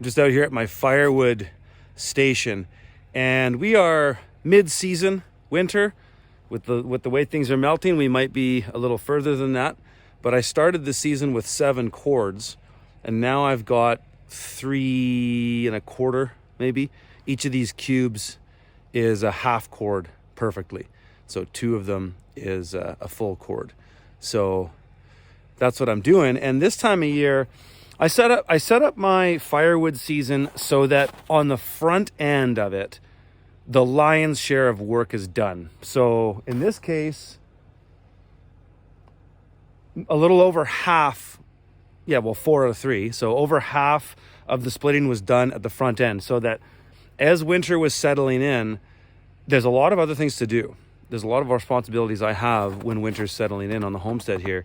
Just out here at my firewood station, and we are mid-season winter. With the way things are melting, we might be a little further than that. But I started the season with 7 cords, and now I've got 3 1/4 maybe. Each of these cubes is a half cord perfectly, so 2 of them is a full cord. So that's what I'm doing. And this time of year, I set up my firewood season so that on the front end of it, the lion's share of work is done. So in this case, a little over half, 4 out of 3. So over half of the splitting was done at the front end, so that as winter was settling in, there's a lot of other things to do. There's a lot of responsibilities I have when winter's settling in on the homestead here.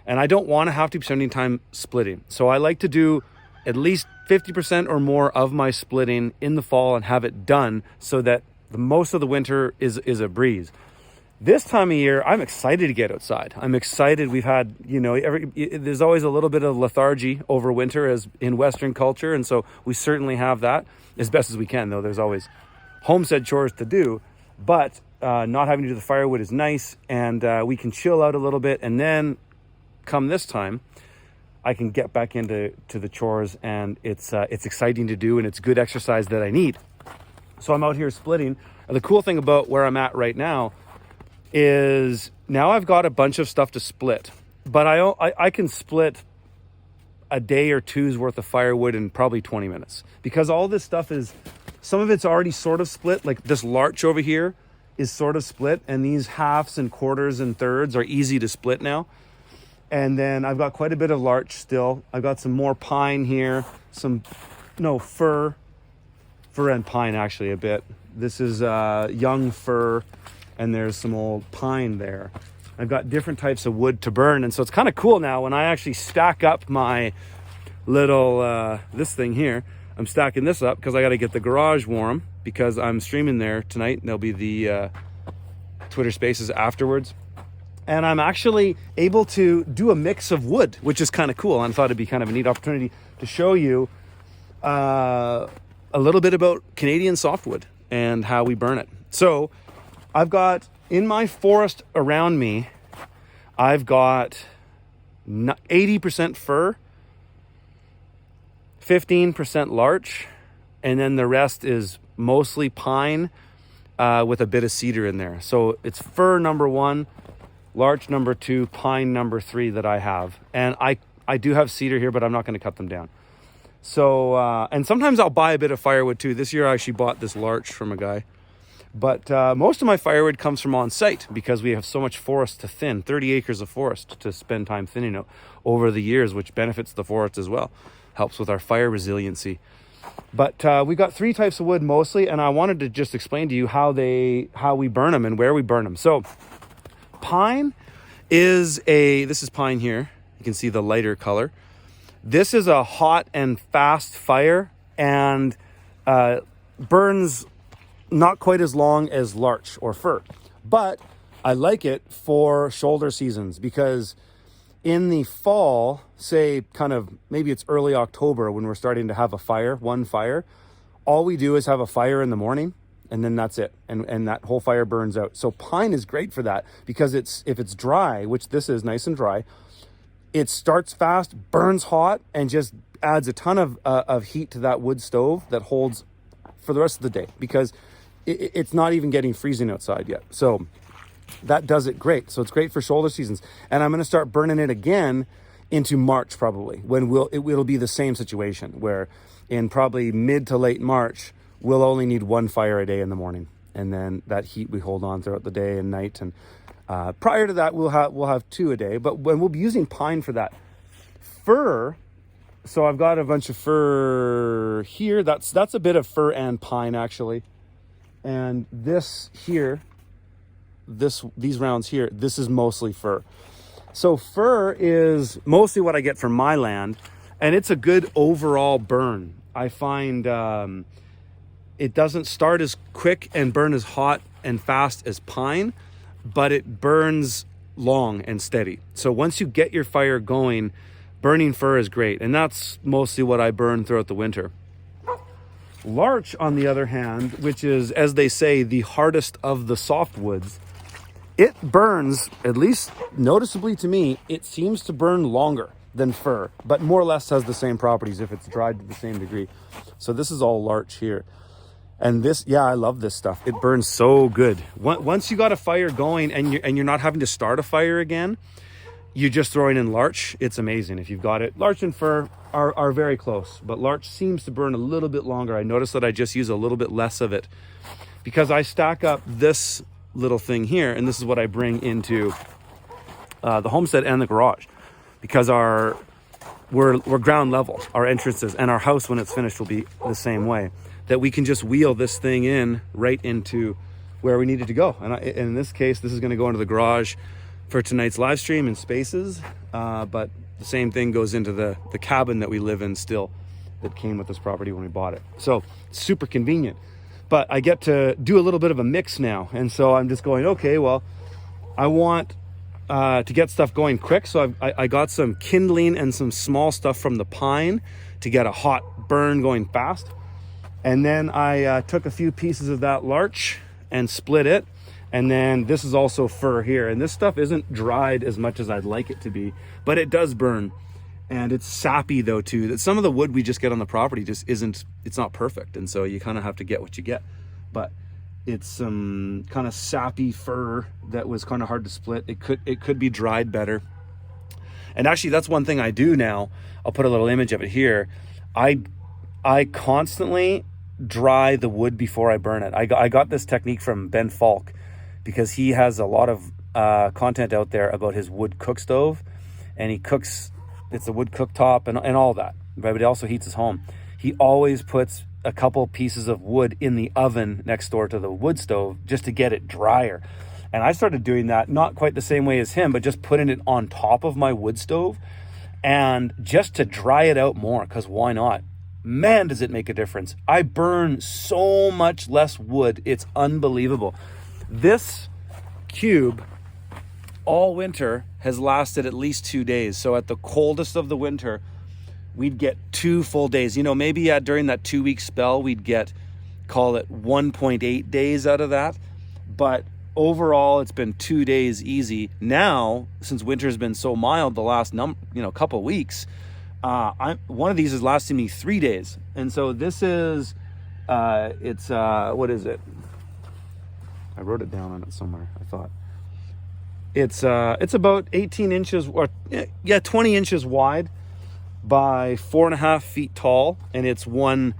And I don't want to have to be spending time splitting. So I like to do at least 50% or more of my splitting in the fall and have it done so that the most of the winter is a breeze. This time of year, I'm excited to get outside. I'm excited. We've had, there's always a little bit of lethargy over winter as in Western culture. And so we certainly have that as best as we can, though there's always homestead chores to do. But not having to do the firewood is nice. And we can chill out a little bit. And then come this time, I can get back into the chores, and it's exciting to do, and it's good exercise that I need. So I'm out here splitting. And the cool thing about where I'm at right now is now I've got a bunch of stuff to split, but I can split a day or two's worth of firewood in probably 20 minutes, because all this stuff some of it's already sort of split. Like this larch over here is sort of split, and these halves and quarters and thirds are easy to split now. And then I've got quite a bit of larch still. I've got some more pine here, fir and pine actually a bit. This is young fir, and there's some old pine there. I've got different types of wood to burn, and so it's kind of cool now when I actually stack up my little, this thing here. I'm stacking this up because I got to get the garage warm, because I'm streaming there tonight, and there'll be the Twitter Spaces afterwards. And I'm actually able to do a mix of wood, which is kind of cool. And I thought it'd be kind of a neat opportunity to show you a little bit about Canadian softwood and how we burn it. So I've got in my forest around me, I've got 80% fir, 15% larch, and then the rest is mostly pine with a bit of cedar in there. So it's fir number 1, larch number 2, pine number 3 that I have. And I do have cedar here, but I'm not going to cut them down. So, and sometimes I'll buy a bit of firewood too. This year I actually bought this larch from a guy. But most of my firewood comes from on site, because we have so much forest to thin, 30 acres of forest to spend time thinning out over the years, which benefits the forest as well. Helps with our fire resiliency. But we got 3 types of wood mostly, and I wanted to just explain to you how we burn them and where we burn them. So pine this is pine here. You can see the lighter color. This is a hot and fast fire, and burns not quite as long as larch or fir. But I like it for shoulder seasons, because in the fall, say kind of maybe it's early October when we're starting to have one fire, all we do is have a fire in the morning, and then that's it. And that whole fire burns out. So pine is great for that, because if it's dry, which this is nice and dry, it starts fast, burns hot, and just adds a ton of heat to that wood stove that holds for the rest of the day, because it's not even getting freezing outside yet. So that does it great. So it's great for shoulder seasons. And I'm going to start burning it again into March, probably, when it'll be the same situation, where in probably mid to late March, we'll only need 1 fire a day in the morning. And then that heat we hold on throughout the day and night. And prior to that, we'll have 2 a day, but when we'll be using pine for that. Fir, so I've got a bunch of fir here. That's a bit of fir and pine actually. And this here, these rounds here, this is mostly fir. So fir is mostly what I get from my land, and it's a good overall burn. I find it doesn't start as quick and burn as hot and fast as pine, but it burns long and steady. So once you get your fire going, burning fir is great. And that's mostly what I burn throughout the winter. Larch, on the other hand, which is, as they say, the hardest of the softwoods, it burns, at least noticeably to me, it seems to burn longer than fir, but more or less has the same properties if it's dried to the same degree. So this is all larch here. And this, yeah, I love this stuff. It burns so good. Once you got a fire going and you're not having to start a fire again, you're just throwing in larch. It's amazing if you've got it. Larch and fir are very close, but larch seems to burn a little bit longer. I noticed that I just use a little bit less of it because I stack up this little thing here, and this is what I bring into the homestead and the garage, because we're ground level, our entrances, and our house when it's finished will be the same way, that we can just wheel this thing in right into where we need it to go. And in this case, this is going to go into the garage for tonight's live stream in spaces, but the same thing goes into the cabin that we live in still, that came with this property when we bought it. So super convenient, but I get to do a little bit of a mix now. And so I'm just going, okay, well, I want to get stuff going quick. So I got some kindling and some small stuff from the pine to get a hot burn going fast. And then I took a few pieces of that larch and split it. And then this is also fir here. And this stuff isn't dried as much as I'd like it to be, but it does burn. And it's sappy though too. That some of the wood we just get on the property just isn't, it's not perfect. And so you kind of have to get what you get. But it's some kind of sappy fir that was kind of hard to split. It could be dried better. And actually that's one thing I do now. I'll put a little image of it here. I constantly dry the wood before I burn it. I got this technique from Ben Falk because he has a lot of content out there about his wood cook stove, and he cooks, it's a wood cooktop and all that, but he also heats his home. He always puts a couple pieces of wood in the oven next door to the wood stove just to get it drier. And I started doing that, not quite the same way as him, but just putting it on top of my wood stove and just to dry it out more, because why not? Man, does it make a difference. I burn so much less wood. It's unbelievable. This cube all winter has lasted at least 2 days. So at the coldest of the winter, we'd get 2 full days. You know, maybe during that 2-week spell, we'd get, call it 1.8 days out of that. But overall, it's been 2 days easy. Now, since winter's been so mild the last couple of weeks, one of these is lasting me 3 days. And so this is, what is it? I wrote it down on it somewhere, I thought. It's about 18 inches, or 20 inches wide by 4.5 feet tall. And it's one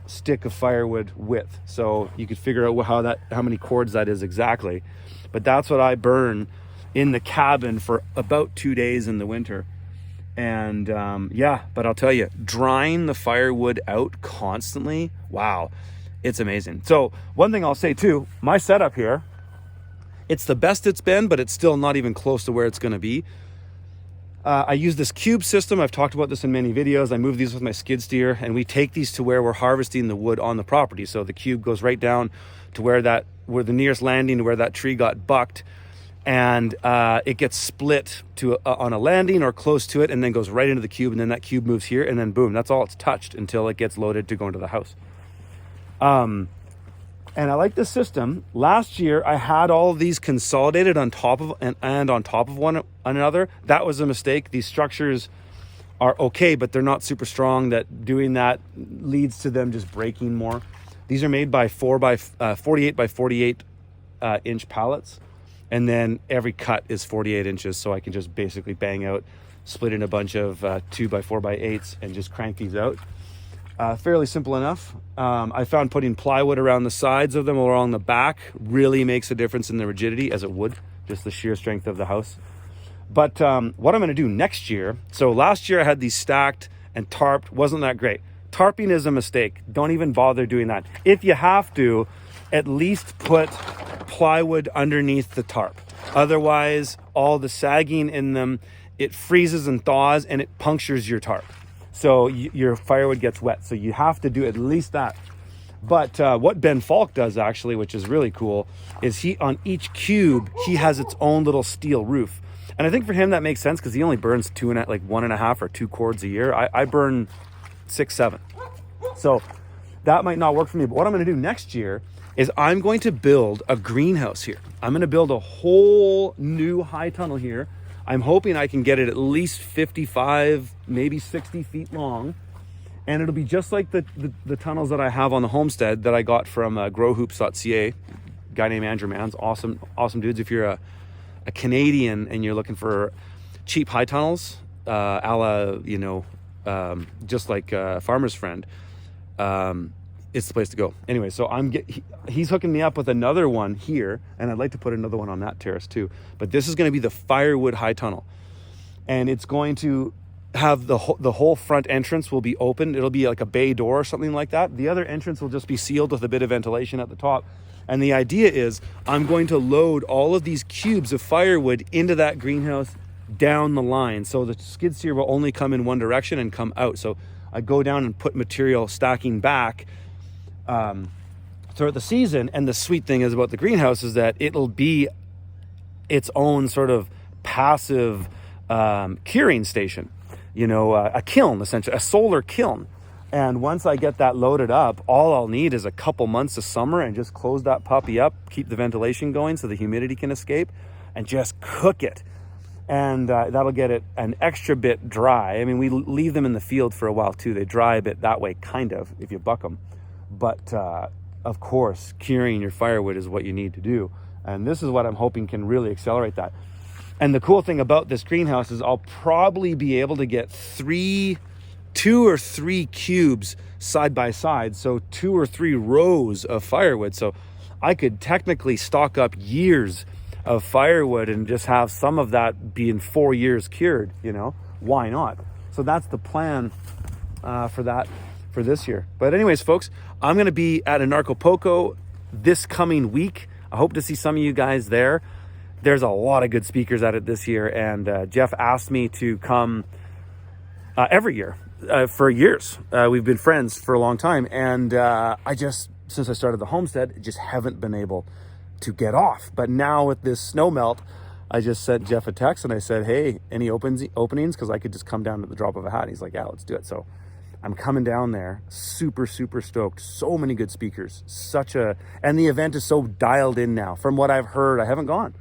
stick of firewood width. So you could figure out how many cords that is exactly. But that's what I burn in the cabin for about 2 days in the winter. And but I'll tell you, drying the firewood out constantly, wow, it's amazing. So one thing I'll say too, my setup here, it's the best it's been, but it's still not even close to where it's going to be. I use this cube system. I've talked about this in many videos. I move these with my skid steer, and we take these to where we're harvesting the wood on the property. So the cube goes right down to where the nearest landing, to where that tree got bucked. And it gets split to on a landing or close to it, and then goes right into the cube, and then that cube moves here, and then boom, that's all it's touched until it gets loaded to go into the house. And I like this system. Last year, I had all of these consolidated on top of and on top of one another. That was a mistake. These structures are okay, but they're not super strong. That doing that leads to them just breaking more. These are made by 48 by 48 inch pallets. And then every cut is 48 inches. So I can just basically bang out, split in a bunch of 2 by 4 by 8s and just crank these out. Fairly simple enough. I found putting plywood around the sides of them or along the back really makes a difference in the rigidity, as it would, just the sheer strength of the house. But what I'm going to do next year, so last year I had these stacked and tarped, wasn't that great. Tarping is a mistake. Don't even bother doing that. If you have to, at least put plywood underneath the tarp. Otherwise, all the sagging in them, it freezes and thaws and it punctures your tarp. So your firewood gets wet. So you have to do at least that. But what Ben Falk does actually, which is really cool, is on each cube, he has its own little steel roof. And I think for him that makes sense because he only burns 1.5 or 2 cords a year. I burn 6, 7. So that might not work for me. But what I'm going to do next year is I'm going to build a greenhouse here. I'm going to build a whole new high tunnel here. I'm hoping I can get it at least 55, maybe 60 feet long. And it'll be just like the tunnels that I have on the homestead that I got from growhoops.ca, guy named Andrew Manns. Awesome dudes. If you're a Canadian and you're looking for cheap high tunnels, a la, just like Farmer's Friend, it's the place to go. Anyway, so he's hooking me up with another one here, and I'd like to put another one on that terrace too. But this is going to be the firewood high tunnel, and it's going to have the whole front entrance will be open. It'll be like a bay door or something like that. The other entrance will just be sealed with a bit of ventilation at the top. And the idea is I'm going to load all of these cubes of firewood into that greenhouse down the line. So the skid steer will only come in one direction and come out. So I go down and put material stacking back throughout the season. And the sweet thing is about the greenhouse is that it'll be its own sort of passive curing station, a kiln, essentially, a solar kiln. And once I get that loaded up, all I'll need is a couple months of summer and just close that puppy up, keep the ventilation going so the humidity can escape, and just cook it. And that'll get it an extra bit dry. I mean, we leave them in the field for a while too. They dry a bit that way, kind of, if you buck them. But of course, curing your firewood is what you need to do. And this is what I'm hoping can really accelerate that. And the cool thing about this greenhouse is I'll probably be able to get 2 or 3 cubes side by side. So 2 or 3 rows of firewood. So I could technically stock up years of firewood and just have some of that be in 4 years cured, why not? So that's the plan for this year. But anyways, folks, I'm going to be at Anarchapulco this coming week. I hope to see some of you guys there. There's a lot of good speakers at it this year. And Jeff asked me to come every year for years. We've been friends for a long time. And since I started the homestead, just haven't been able to get off. But now with this snow melt, I just sent Jeff a text and I said, hey, any openings? Because I could just come down at the drop of a hat. And he's like, yeah, let's do it. So I'm coming down there, super, super stoked. So many good speakers, and the event is so dialed in now. From what I've heard, I haven't gone.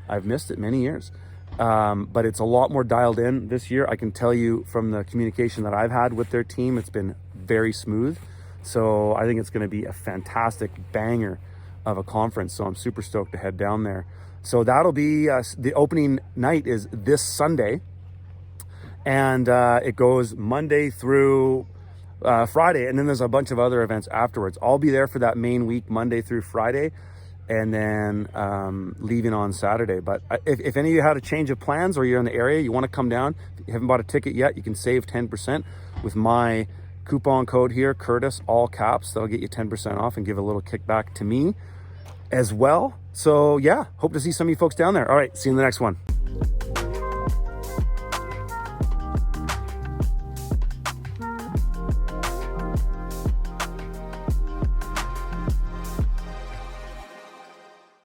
I've missed it many years. But it's a lot more dialed in this year. I can tell you from the communication that I've had with their team, it's been very smooth. So I think it's going to be a fantastic banger of a conference. So I'm super stoked to head down there. So that'll be the opening night is this Sunday. And it goes Monday through Friday. And then there's a bunch of other events afterwards. I'll be there for that main week, Monday through Friday. And then leaving on Saturday. But if any of you had a change of plans or you're in the area, you want to come down, if you haven't bought a ticket yet, you can save 10% with my coupon code here, Curtis, all caps. That'll get you 10% off and give a little kickback to me as well. So yeah, hope to see some of you folks down there. All right, see you in the next one.